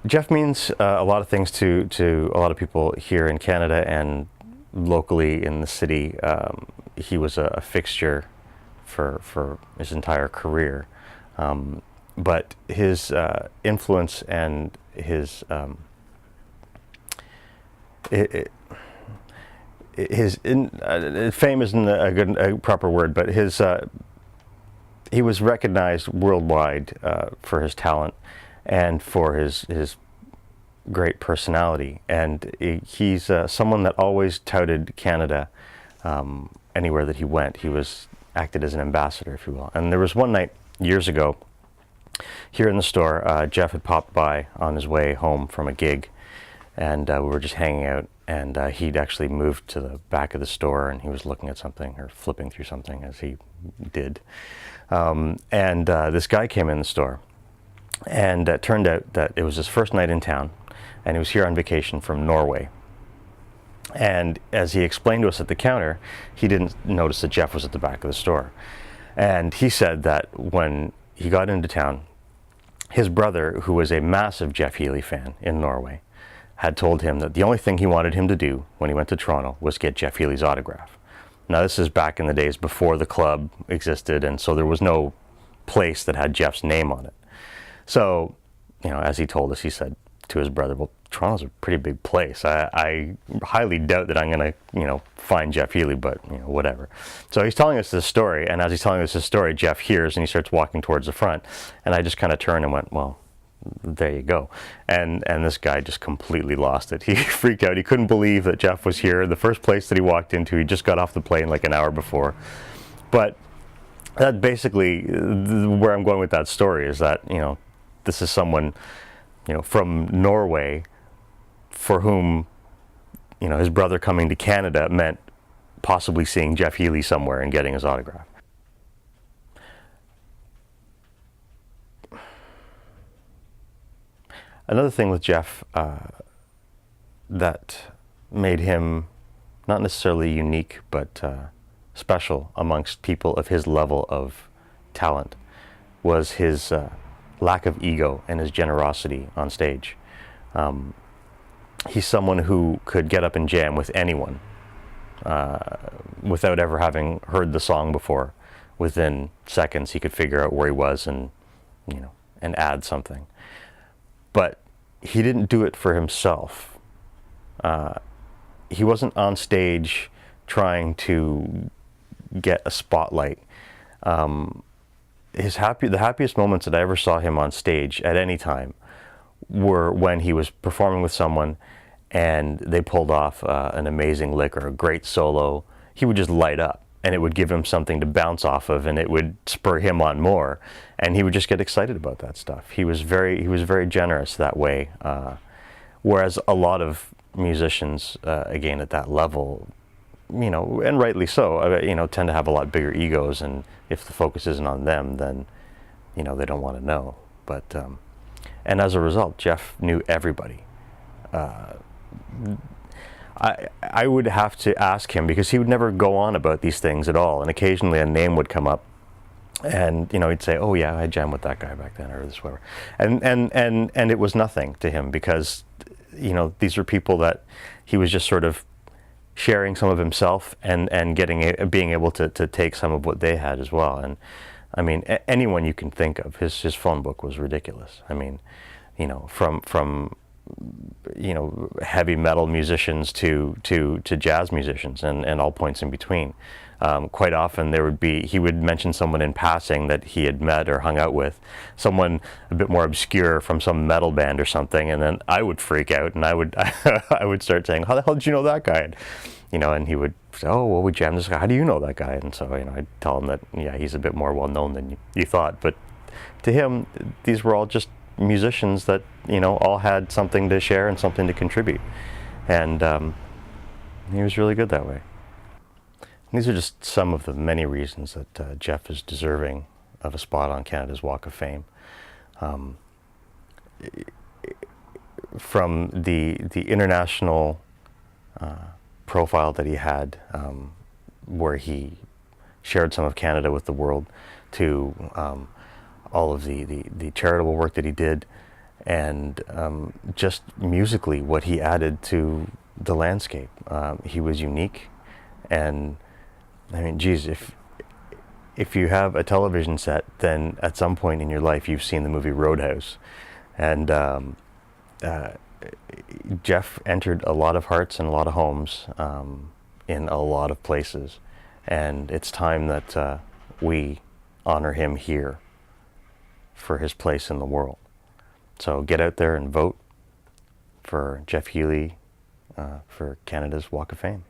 Jeff means a lot of things to a lot of people here in Canada and locally in the city. He was a fixture for his entire career, but his influence and his fame isn't a proper word, but he was recognized worldwide for his talent and for his great personality. And he's someone that always touted Canada anywhere that he went. He was acted as an ambassador, if you will. And there was one night years ago here in the store, Jeff had popped by on his way home from a gig, and we were just hanging out, and he'd actually moved to the back of the store, and he was looking at something or flipping through something, as he did. And this guy came in the store, and it turned out that it was his first night in town, and he was here on vacation from Norway. And as he explained to us at the counter, he didn't notice that Jeff was at the back of the store. And he said that when he got into town, his brother, who was a massive Jeff Healey fan in Norway, had told him that the only thing he wanted him to do when he went to Toronto was get Jeff Healey's autograph. Now, this is back in the days before the club existed, and so there was no place that had Jeff's name on it. So, as he told us, he said to his brother, well, Toronto's a pretty big place. I highly doubt that I'm going to, find Jeff Healey, but, whatever. So he's telling us this story, and as he's telling us this story, Jeff hears, and he starts walking towards the front, and I just kind of turned and went, well, there you go. And this guy just completely lost it. He freaked out. He couldn't believe that Jeff was here. The first place that he walked into, he just got off the plane like an hour before. But that basically, where I'm going with that story is that, this is someone, from Norway for whom, his brother coming to Canada meant possibly seeing Jeff Healey somewhere and getting his autograph. Another thing with Jeff that made him not necessarily unique, but special amongst people of his level of talent was his lack of ego and his generosity on stage. He's someone who could get up and jam with anyone without ever having heard the song before. Within seconds, he could figure out where he was and add something. But he didn't do it for himself. He wasn't on stage trying to get a spotlight. The happiest moments that I ever saw him on stage at any time were when he was performing with someone and they pulled off an amazing lick or a great solo. He would just light up, and it would give him something to bounce off of, and it would spur him on more, and he would just get excited about that stuff. He was very generous that way, whereas a lot of musicians, again at that level, and rightly so, tend to have a lot bigger egos, and if the focus isn't on them, then they don't want to know. But and as a result, Jeff knew everybody. I would have to ask him, because he would never go on about these things at all, and occasionally a name would come up, and he'd say, oh yeah, I jammed with that guy back then, or this, whatever, and it was nothing to him, because these were people that he was just sort of sharing some of himself and being able to take some of what they had as well. And I mean, anyone you can think of, his phone book was ridiculous. I mean, from heavy metal musicians to jazz musicians and all points in between. Quite often he would mention someone in passing that he had met or hung out with, someone a bit more obscure from some metal band or something, and then I would freak out and I would start saying, how the hell did you know that guy? And he would say, oh, well, we jammed this guy. How do you know that guy? And so, I'd tell him that, yeah, he's a bit more well known than you thought. But to him, these were all just musicians that all had something to share and something to contribute, and he was really good that way. And these are just some of the many reasons that Jeff is deserving of a spot on Canada's Walk of Fame. From the international profile that he had, where he shared some of Canada with the world, to all of the charitable work that he did, and just musically what he added to the landscape. He was unique, and I mean, geez, if you have a television set, then at some point in your life you've seen the movie Roadhouse, and Jeff entered a lot of hearts and a lot of homes in a lot of places, and it's time that we honor him here for his place in the world. So get out there and vote for Jeff Healey for Canada's Walk of Fame.